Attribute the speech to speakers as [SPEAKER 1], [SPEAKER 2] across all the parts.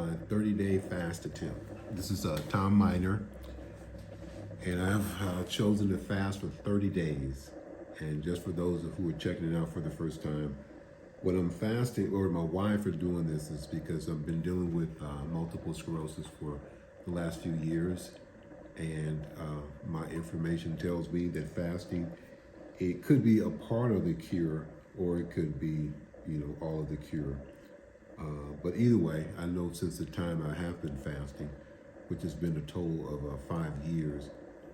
[SPEAKER 1] my 30-day fast attempt. This is Tom Miner, and I've chosen to fast for 30 days. And just for those who are checking it out for the first time, what I'm fasting, or my wife is doing this, is because I've been dealing with multiple sclerosis for the last few years, and my information tells me that fasting, it could be a part of the cure, or it could be, all of the cure. But either way, I know since the time I have been fasting, which has been a total of 5 years,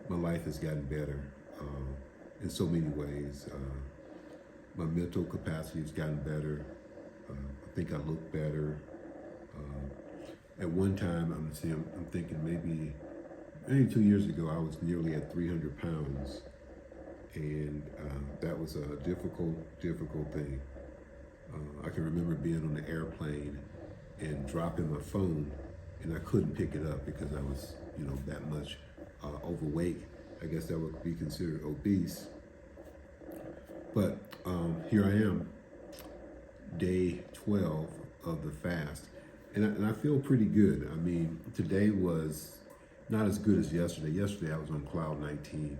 [SPEAKER 1] my life has gotten better in so many ways. My mental capacity has gotten better. I think I look better. At one time, I'm thinking maybe 2 years ago, I was nearly at 300 pounds. And that was a difficult thing. I can remember being on the airplane and dropping my phone, and I couldn't pick it up because I was, that much overweight. I guess that would be considered obese. But here I am, day 12 of the fast, and I feel pretty good. I mean, today was not as good as yesterday. Yesterday I was on cloud 19,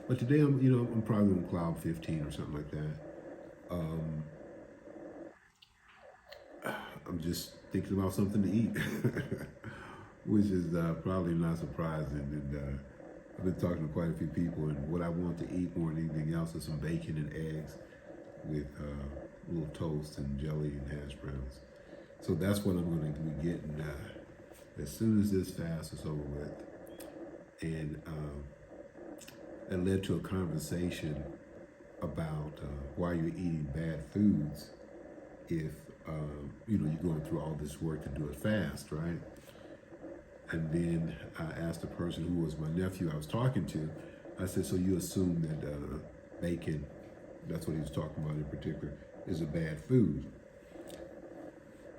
[SPEAKER 1] but today I'm probably on cloud 15 or something like that. I'm just thinking about something to eat, which is probably not surprising. And I've been talking to quite a few people, and what I want to eat more than anything else is some bacon and eggs with a little toast and jelly and hash browns. So that's what I'm going to be getting as soon as this fast is over with. And that led to a conversation about why you're eating bad foods if you're going through all this work to do it fast, right? And then I asked the person who was my nephew I was talking to, I said, so you assume that bacon, that's what he was talking about in particular, is a bad food?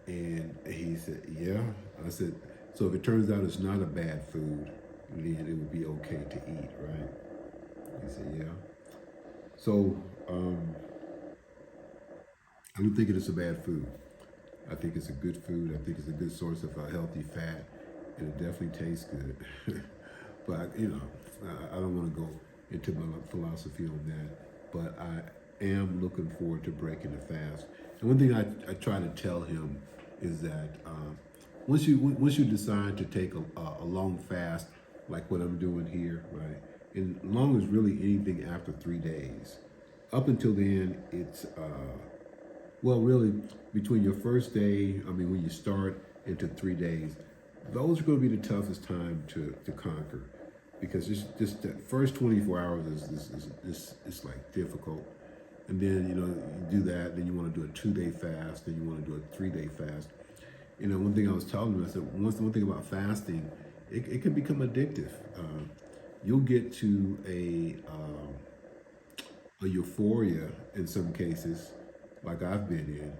[SPEAKER 1] And he said, yeah. I said, so if it turns out it's not a bad food, then it would be okay to eat, right? He said, yeah. So I don't think it is a bad food. I think it's a good food. I think it's a good source of healthy fat, and it definitely tastes good. But I don't want to go into my philosophy on that. But I am looking forward to breaking the fast. And one thing I try to tell him is that once you decide to take a long fast, like what I'm doing here, right? And long as really anything after 3 days. Up until then, it's really between your first day, when you start, into 3 days, those are going to be the toughest time to conquer, because just the first 24 hours is like difficult. And then, you do that, then you want to do a 2-day fast, then you want to do a 3-day fast. One thing I was telling them, I said, one thing about fasting, it can become addictive. You'll get to a euphoria in some cases, like I've been in,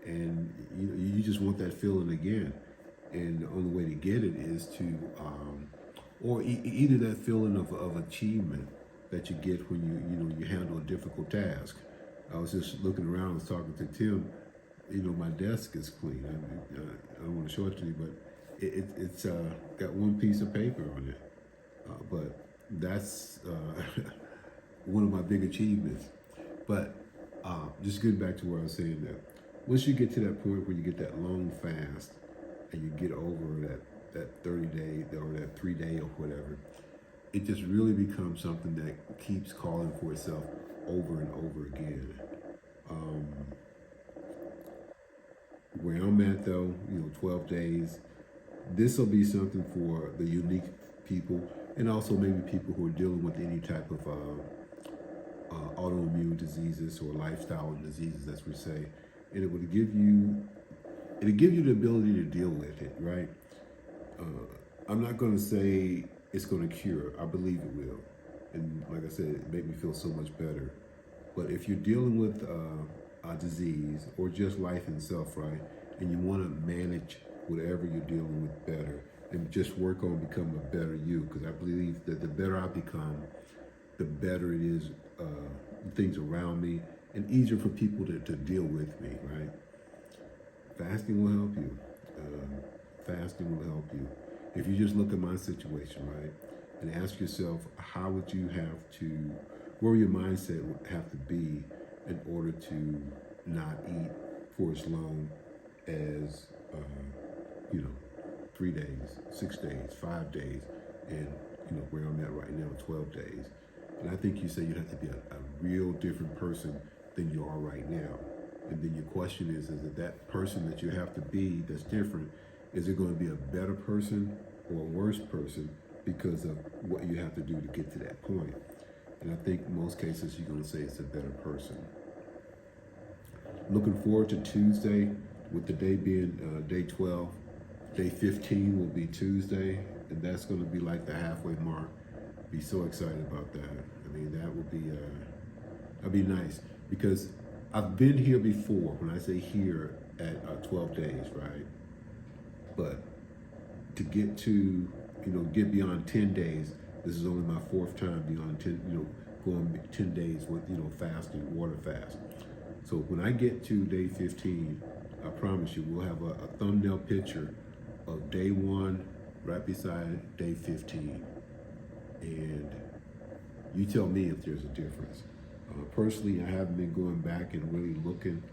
[SPEAKER 1] and you just want that feeling again. And the only way to get it is to, or either that feeling of achievement that you get when you handle a difficult task. I was just looking around, I was talking to Tim. My desk is clean. I don't want to show it to you, but it's got one piece of paper on it. But that's one of my big achievements. But just getting back to where I was saying that once you get to that point where you get that long fast and you get over that 30-day or that 3-day or whatever, it just really becomes something that keeps calling for itself over and over again. Where I'm at though, 12 days, this will be something for the unique people, and also maybe people who are dealing with any type of autoimmune diseases or lifestyle diseases, as we say. And it'll give you the ability to deal with it, right? I'm not going to say it's going to cure. I believe it will. And like I said, it made me feel so much better. But if you're dealing with a disease or just life itself, right, and you want to manage whatever you're dealing with better and just work on becoming a better you, because I believe that the better I become, the better it is, things around me, and easier for people to deal with me, right? Fasting will help you. fasting will help you. If you just look at my situation, right, and ask yourself, how would you have to, where your mindset would have to be in order to not eat for as long as, 3 days, 6 days, 5 days, and where I'm at right now, 12 days. And I think you say you'd have to be a real different person than you are right now. And then your question is it that person that you have to be that's different, is it going to be a better person or a worse person because of what you have to do to get to that point? And I think in most cases you're going to say it's a better person. Looking forward to Tuesday, with the day being day 12. Day 15 will be Tuesday, and that's going to be like the halfway mark. Be so excited about that. I mean, that would be that'd be nice, because I've been here before. When I say here, at 12 days, right? But to get to get beyond 10 days, this is only my 4th time beyond 10. Going 10 days with fasting, water fast. So when I get to day 15, I promise you, we'll have a thumbnail picture of day 1 right beside day 15, and you tell me if there's a difference. Personally, I haven't been going back and really looking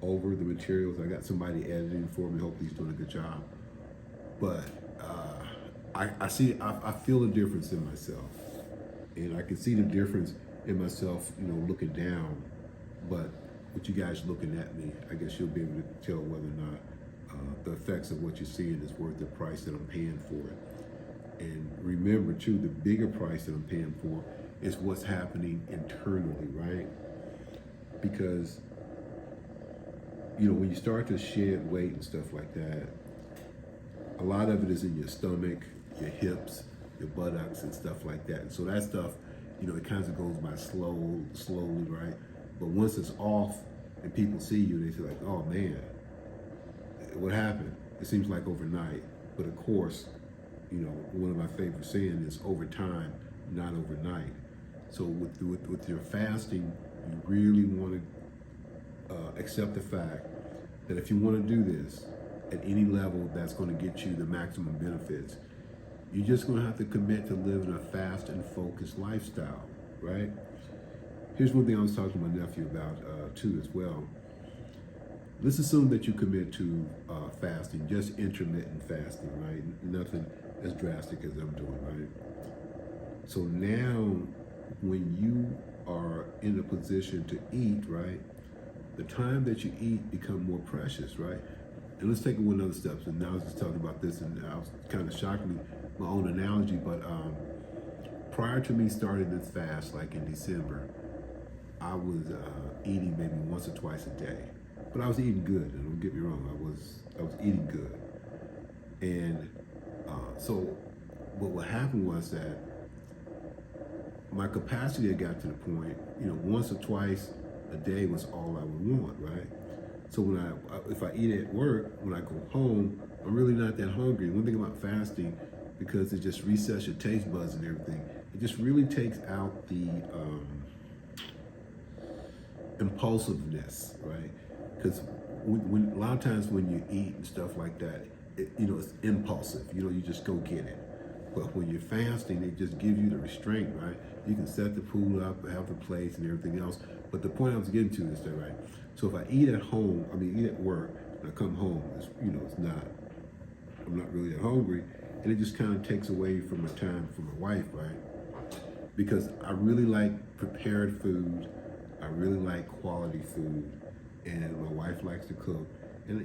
[SPEAKER 1] over the materials. I got somebody editing for me. Hopefully he's doing a good job. But I feel a difference in myself, and I can see the difference in myself, looking down. But with you guys looking at me, I guess you'll be able to tell whether or not the effects of what you're seeing is worth the price that I'm paying for it. And remember too, the bigger price that I'm paying for is what's happening internally, right? Because when you start to shed weight and stuff like that, a lot of it is in your stomach, your hips, your buttocks and stuff like that. And so that stuff, it kind of goes by slowly, right? But once it's off and people see you, they say like, oh man, what happened? It seems like overnight. But of course, one of my favorite sayings is over time, not overnight. So with your fasting, you really want to accept the fact that if you want to do this at any level that's going to get you the maximum benefits, you're just going to have to commit to living a fast and focused lifestyle, right? Here's one thing I was talking to my nephew about too as well. Let's assume that you commit to fasting, just intermittent fasting, right? Nothing as drastic as I'm doing, right? So now when you are in a position to eat, right, the time that you eat become more precious, right? And let's take it one other step. So now I was just talking about this, and I was kind of shockingly my own analogy, but prior to me starting this fast, like in December, I was eating maybe once or twice a day. But I was eating good, and don't get me wrong, I was eating good. And but what happened was that my capacity had got to the point, once or twice a day was all I would want, right? So if I eat at work, when I go home, I'm really not that hungry. One thing about fasting, because it just resets your taste buds and everything, it just really takes out the impulsiveness, right? Because when a lot of times when you eat and stuff like that, it's impulsive. You just go get it. But when you're fasting, it just gives you the restraint, right? You can set the food up, have the plates and everything else. But the point I was getting to is that, right? So if I eat at home, eat at work, and I come home, I'm not really that hungry, and it just kind of takes away from my time for my wife, right? Because I really like prepared food, I really like quality food, and my wife likes to cook. And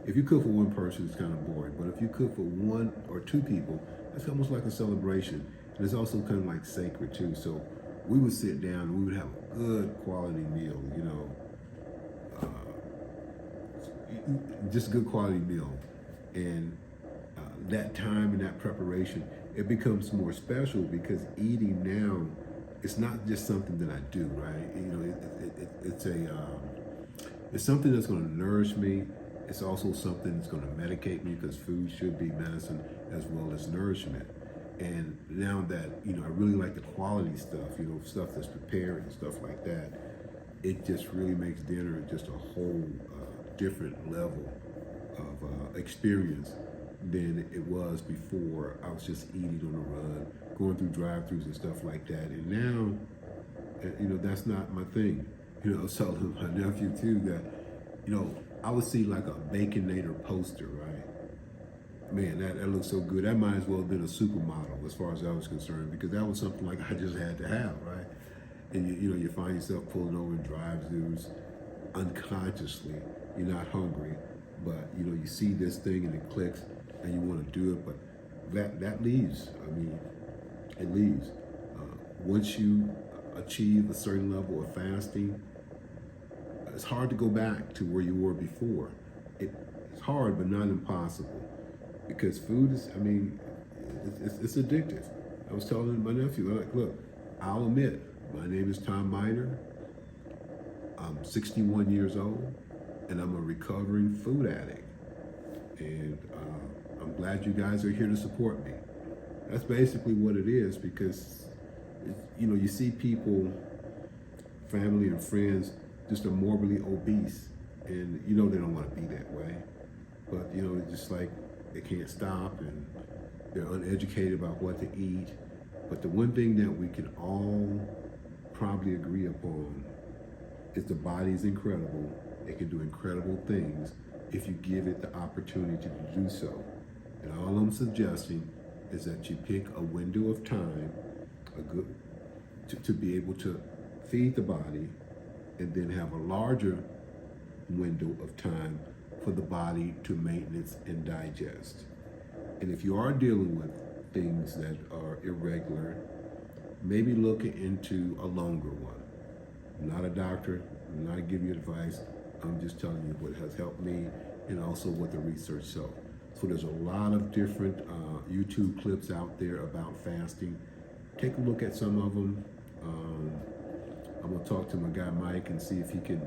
[SPEAKER 1] if you cook for one person, it's kind of boring. But if you cook for 1 or 2 people, it's almost like a celebration. And it's also kind of like sacred too. So we would sit down and we would have a good quality meal, just a good quality meal. And that time and that preparation, it becomes more special, because eating now, it's not just something that I do, right? It's something that's going to nourish me. It's also something that's going to medicate me, because food should be medicine as well as nourishment. And now that, I really like the quality stuff, stuff that's prepared and stuff like that, it just really makes dinner just a whole different level of experience than it was before. I was just eating on the run, going through drive-thrus and stuff like that. And now, that's not my thing. I was telling my nephew too that, I would see like a Baconator poster, right? Man, that looks so good. That might as well have been a supermodel as far as I was concerned, because that was something like I just had to have, right? And you find yourself pulling over in drive-thrus unconsciously. You're not hungry, but you see this thing and it clicks and you want to do it, but that leaves. It leaves. Once you achieve a certain level of fasting, it's hard to go back to where you were before. It's hard, but not impossible, because food is, it's addictive. I was telling my nephew, like, look, I'll admit, my name is Tom Miner. I'm 61 years old, and I'm a recovering food addict. And I'm glad you guys are here to support me. That's basically what it is, because, you see people, family and friends, just are morbidly obese, and they don't want to be that way. But, it's just like they can't stop, and they're uneducated about what to eat. But the one thing that we can all probably agree upon is the body is incredible. It can do incredible things if you give it the opportunity to do so. And all I'm suggesting is that you pick a window of time, to be able to feed the body, and then have a larger window of time for the body to maintenance and digest. And if you are dealing with things that are irregular, maybe look into a longer one. I'm not a doctor, I'm not giving you advice, I'm just telling you what has helped me and also what the research shows. So there's a lot of different YouTube clips out there about fasting. Take a look at some of them. I'm gonna talk to my guy Mike and see if he can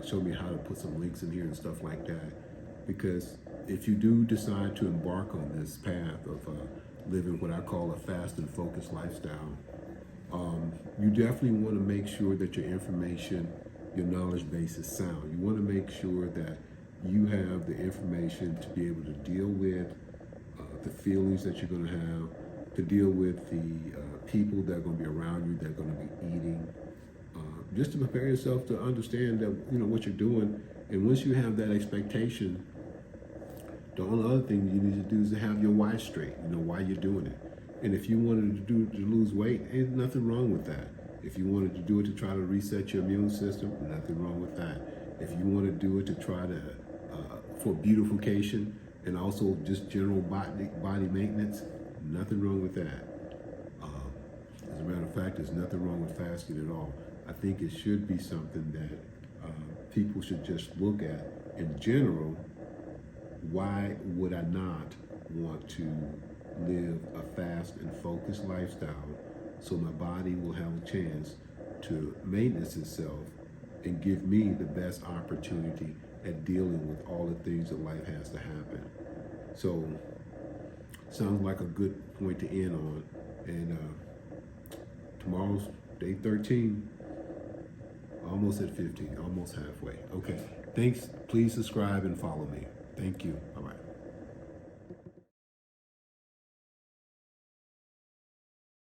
[SPEAKER 1] show me how to put some links in here and stuff like that. Because if you do decide to embark on this path of living what I call a fast and focused lifestyle, you definitely want to make sure that your information, your knowledge base is sound. You want to make sure that you have the information to be able to deal with the feelings that you're going to have, to deal with the people that are going to be around you, that are going to be eating, just to prepare yourself to understand that what you're doing. And once you have that expectation, the only other thing you need to do is to have your why straight, why you're doing it. And if you wanted to lose weight, ain't nothing wrong with that. If you wanted to do it to try to reset your immune system, nothing wrong with that. If you want to do it to try to, for beautification and also just general body maintenance, nothing wrong with that. As a matter of fact, there's nothing wrong with fasting at all. I think it should be something that people should just look at in general. Why would I not want to live a fast and focused lifestyle so my body will have a chance to maintenance itself and give me the best opportunity at dealing with all the things that life has to happen? So, sounds like a good point to end on. And tomorrow's day 13, almost at 15, almost halfway. Okay, thanks. Please subscribe and follow me. Thank you. Bye-bye.